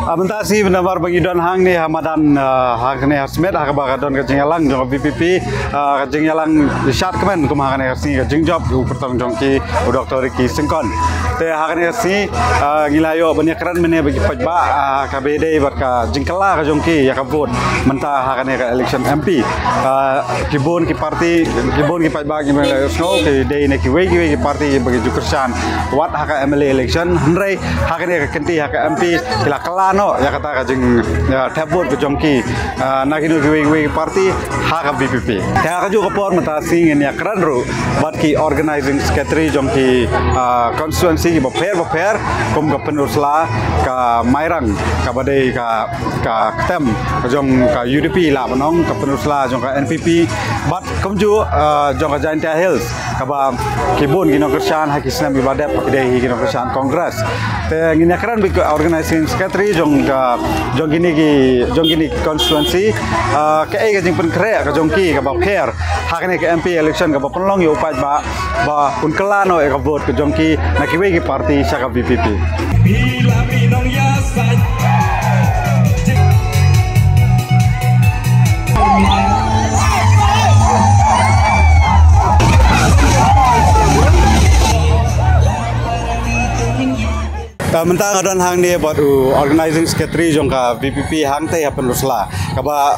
Amentasi benar bagi don hang ni hamadan hang ni hasmet hang bagadon ke jengyalang jong BPP ke jengyalang syat kemen kum hang ni hasni ke jengjop pertang jongki Dr. Ricky Sengkon. Te hang ni hasni ngilayo banyak keren mene bagi pajba KBD berka jengkela ke jongki ya ke vote mentah hang ni ke election MP kibun ki parti kibun ki pajba ki mele snow ki day ne ki wegi parti bagi jukersan wat hak MLA election henry hang ni ke kenti hak MP kila kelano ya kata kajing tabut ke jongki nakinu ki parti hak BPP ya kaju kapor matasi ngin ya kran ru bat ki organizing secretary jongki constituency ki baper kum ka penusla ka mairang ka badai ka ketem jong ka UDP la banong ka penusla jong ka NPP bat kumju jong ka Jaintia Hills ka ba kibun gino kersan hakisna ibadat pakidai gino kersan kongres te ngin ya kran bi organizing secretary jong gini constituency ke ai ka jing pen kre ka jongki ka ba pher hakne ke MP election ka ba penlong yo upat ba pun kelano ka vote ke jongki na kiwe ki parti saka BPP bila pinong yasa mentang adon hang ni buat organizing secretary jongka BPP hang teh penusla kaba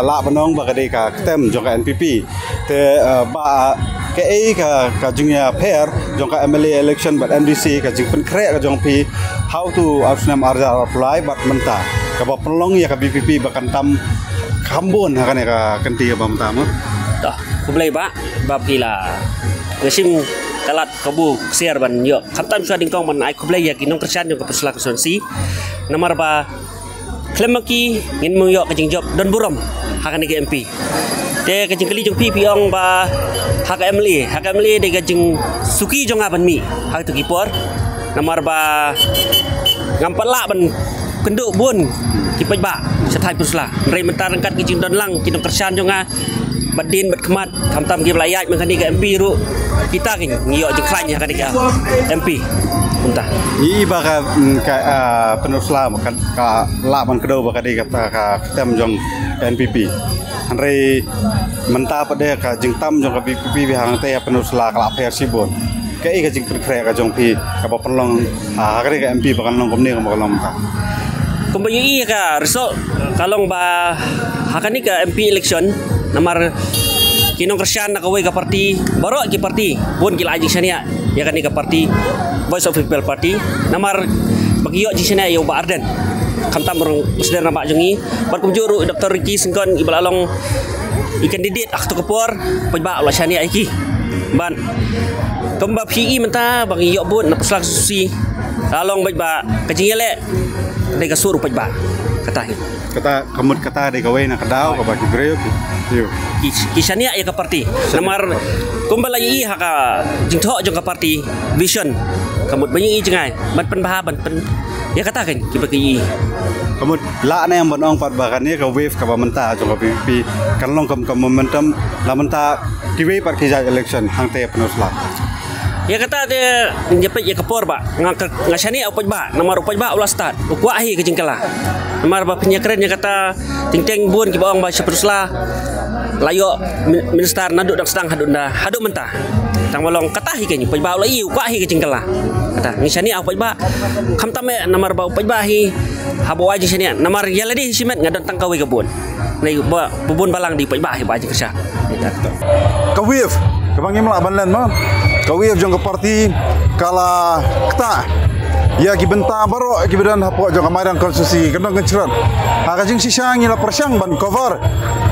la benong bagade ka ketem jongka NPP te ba ke ai ka jingya pair jongka MLA election but MDC ka jing pen kre ka jongpi how to ausnam arja apply but menta kaba pelong ya ka BPP bakan tam kambon hakane ka kenti ka menta mo dah kublai ba bab gila kesim kalat kabu share ban yo khatam suading kong ban ai kublai ya kinong kersan yo kapusla konstituensi nomor ba klemaki ngin mo yo kajing job don burom hakane ke MP te kajing kali jong PP ong ba hak MLA de kajing suki jong aban mi hak tu kipor nomor ba ngampala ban kenduk bun kipaj ba sathai pusla rei mentar angkat kajing don lang kinong kersan jong badin bad kemat kamtam gi belayat mengani ke MP ru kita kan ngiyok jeklanya kan dia MP entah i baka penusla makan ka laban kedau baka di kata ka ketem jong NPP hanrei menta pada ka jengtam jong ka BPP hang teh penusla ka aper sibon ke i ka jing kre ka jong pi ka ba penlong ka MP baka long komni ka long ta kumbayi ka result kalong ba hakani ka MP election nomor kinong kersan nak away ka parti baru ki parti pun kila ajing sania ya kan ka parti Voice of People Party nomor bagi yo jing sania yo ba Arden kamtam rong presiden nama jongi bar kumjuru Dr. Ricky Sengkon ibalalong ikan didit aktu kepor pajba ulah sania iki ban kembab PI menta bagi yo pun na puslak susi lalong bajba kajing yele dai ka suru pajba kata kemud kata de gawe na kadau ka bagi greo yo kisania ya ka parti nomor kumbala yi haka jingtho jong ka parti vision kamut banyi jengai ban pen baha ban pen ya kata kan ki bagi kamut la na yang bonong pat bakan ni ka wave ka menta jong ka PPP kan long kam momentum la menta ki wave pat ki election hang te penusla ya kata dia nyepet ya kepor ba ngasani upaj ba nomor upaj ba ulah start ukwa hi ke jingkala nomor ba penyekren ya kata ting bun ki bawang ba sepusla layo minister naduk dak sedang haduk mentah tang bolong kata hi ke upaj ba ulah i ukwa hi ke jingkala kata ngisani upaj ba kam tame nomor ba upaj ba hi habo aja sini nomor ya ladi simet ngadon tang kawe kebun nei ba bubun balang di upaj ba hi ba aja kerja kawif kebangi melaban len mo kawif jong ke parti kala kta ya ki benta baro ki bedan hapo jong kamaran konstitusi kendong ngecrat ha kajing sisang ila persyang ban cover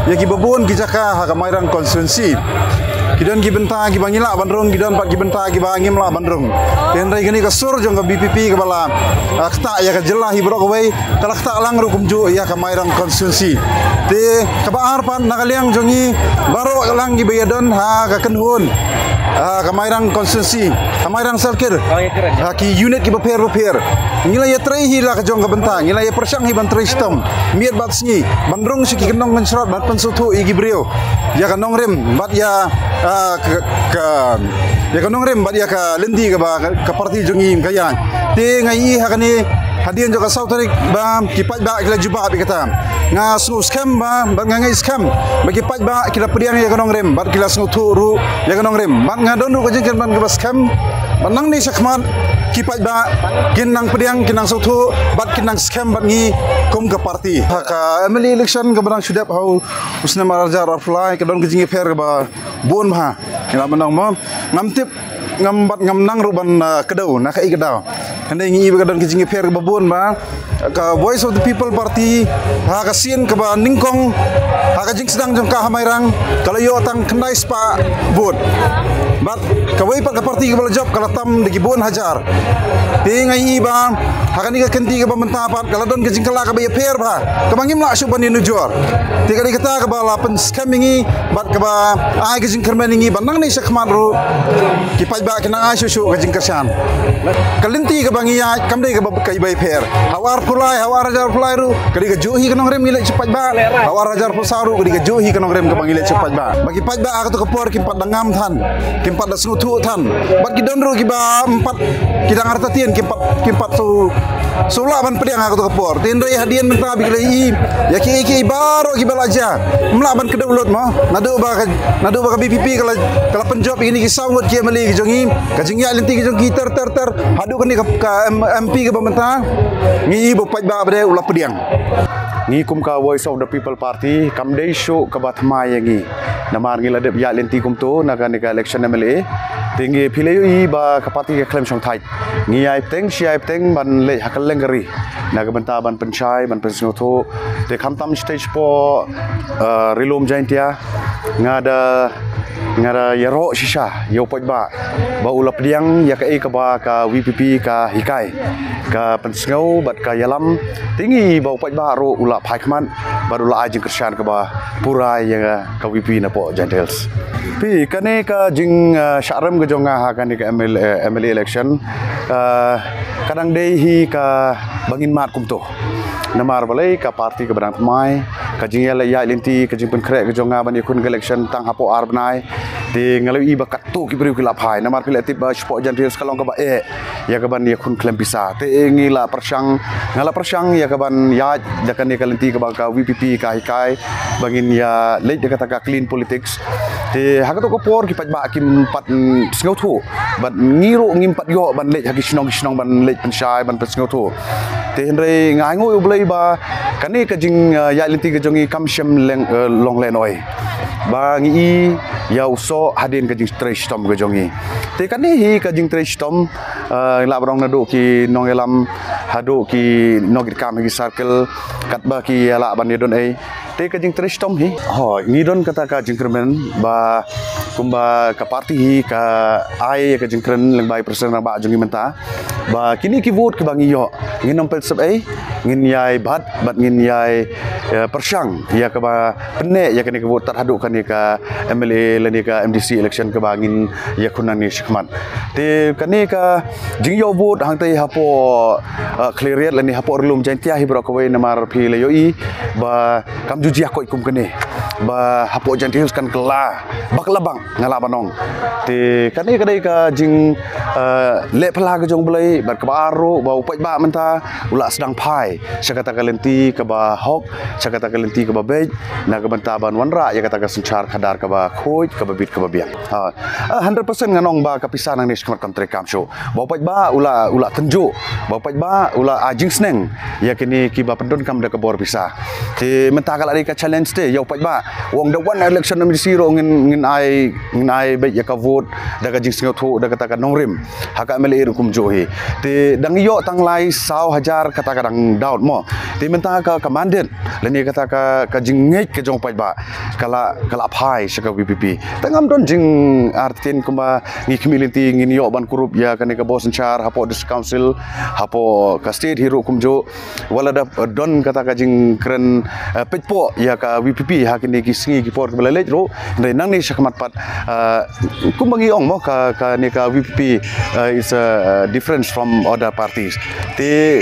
ya ki bebun ki jaka ha kamaran konstitusi kidan ki benta ki bangila bandrung kidan pat ki benta ki bangi mela bandrung ten rai gani kasur jong ke BPP ke bala kta ya ka jelah ibro kawai kala kta lang ru kumju ya kamaran konstitusi te kabaar pan nakaliang jongi baro lang ki bayadon ha ka kenhun kamairang konstitusi kamairang salkir ki unit ki beper ngila ya trai hila ka jong ka bentang ngila ya persyang hi ban trai stom miet bat snyi bandrung si ki kenong ngensrat bat pensutu igi brio ya kanong rem bat ya ya kanong rem bat ya ka lendi ka ba ka parti jongi kayang te ngai ha kani hadian juga sau tarik ba kipat ba kila juba bi kata nga snu scam ba nga scam bagi kipat ba kila pediang ya kanong rem bat kila snu turu ya kanong rem bat nga don ru kajeng ban ke scam banang ni sakman kipat ba kinang pediang kinang sautu bat kinang scam bat ngi kum ke parti ka emily election ke barang sudah hau usna maraja fly ke don kajeng fair ba bon ha kila menang mo ngamtip ngambat ngamnang ruban kedau nak kai kedau handai ngi ba don kajeng fair ba bon ba ka voice of the people party ha ka sien ke ba ningkong ha ka jing sedang jong ka hamairang kalau yo tang kendai spa bon bat kawai pak parti ke job kalau tam digi bon hajar pengai ba hakani ka kenti ke pementapat kalau don kajing kala ka ba fair ba kamangim la suban ni nujor tiga kata ke ba lapen scamming bat ke ba ai kajing kermaningi banang ni sakman ru kipai ba kena ai susu kajing kersan kalinti ke bangi ya kamdai ke ba kai bai fair hawar hawar hajar pulai ru kali ke johi kenong rem ngilek cepat ba hawar hajar pusaru kali ke johi kenong rem ke bangilek cepat ba bagi pat ba aku tu kepor kimpat dangam than kimpat da snutu than bagi donru kiba empat kidang artatian kimpat tu sola ban pediang aku tu kepor tindoi hadian menta bi kali ya ki baro kibal aja melaban ke daulat mo nadu ba BPP kalau penjob ini kisawut ki meli ki jongi kajing ya lenti ki jongi ter hadu kan ni ke MP ke pemerintah ngi bo pat ba bre ulah pediang ngi kum ka voice of the people party kam dei show ka bathma yangi namar ngi ladep ya lenti kum to naga ni ka election MLA tinggi phileyu i ba ka party ka claim song thai ngi ai teng shi ai teng ban le hakal lengari naga banta ban penchai ban pensno tho te kham tam stage po rilom jaintia ngada yaro shisha yo pot ba ulah pediang ya ka ba ka VPP ka hikai ka pensngau bat ka yalam tinggi bau pat ba ro ulah phai khman baru la ajing kersan ka ba purai ya ka VP na po gentles pi kane ka jing syaram ke jonga ha kan ka MLA election kadang dei hi ka bangin mat kum to namar balai ka parti ke barang mai ka jing ya linti ka jing pen krek ke jonga ban ikun election tang hapo arbnai di ngalui ba katu ki beri kila phai namar kila tip sport gentles kalong ka ba ya ka ban ikun klem bisa te ngila persang ya ka ban ya dakan ni kalinti ka ba ka VPP ka hikai bangin ya late de kata ka clean politics te hakato ko por ki pat ba kim pat sngau thu ban ngiro ngim pat yo ban late haki snong ban late penshai ban sngau thu te henre ngai ngoi ublei ba kani ka jing ya linti ka jongi kam shem long lenoi ba ngi ya uso hadin ka jing trash tom ka jongi te kani hi ka jing trash tom la brong na do ki nong elam hado ki nogir kam hi circle kat ba ki la ban don ai te ka jing trash tom hi ho ngi don kata ka jing kermen ba kumba ka parti hi ka ai ka jing kren leng bai persen ba jongi menta ba kini ki vote ke bangi yo ngin nom pel sab ai ngin yai bat ngin yai persang ya ka ba penne ya kani ke vote tar hadu kani ka MLA lani ka MDC election ke bangin ya kunan ni shikmat te kani ka jing yo vote hang tai hapo clear lani hapo relum jantia hi bro ko we namar phi le yo i ba kam juji ko ikum kani ba hapo jantia kan kela baklabang ngala banong te kani kadai ka jing le phala ke jong belai bar ka baro ba upai ba menta ula sedang phai sakata kalenti ka ba hok sakata kalenti ka ba bej na ka banta ban wanra ya kata ka sunchar khadar ka ba khoi ka ba bit ka ba biang 100% nganong ba ka pisan nang nish kontrak kam show ba upai ba ula tenju ba upai ba ula ajing sneng ya kini ki ba pendon kam da ka bor bisa te menta kala ka challenge te ya upai ba wong the one election nam zero ngin ai bej ya ka vote da ka jing sngo thu da kata ka nongrim haka MLA kum johi te dang yo tang lai saw hajar kata kadang down mo te menta ka commandant leni kata ka jingei ke jong pai ba kala phai shaka VPP tangam don jing artin kuma ngi community ngi yo ban kurup ya kani ka boss char hapo dis council hapo ka state hero kum jo wala da don kata ka jing kren pejpo ya ka VPP hakini ki singi ki por ka lej ro nang ni shakmat pat kumbangi ong mo ka ni ka VPP is different from other parties te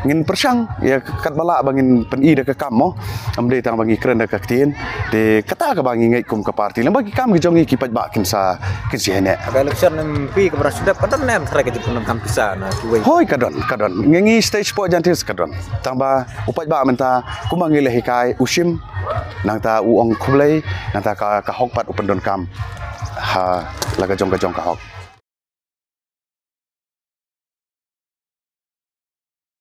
ngin persang ya kat bala bangin pen i de ka kam mo amde tang bangi kren de ka tin de kata ka bangi ngai kum ka parti lam bagi kam gi jongi ki pat ba kin sa kin si hene Aga election MP ke berasudah pantan nem kira ke jepun kam pisa na kuwe. hoi kadon ngengi stage po jantis kadon tamba upat ba menta kumangi le hikai usim nang ta uong kublai nang ta ka hok pat upendon kam ha laga jong ka hok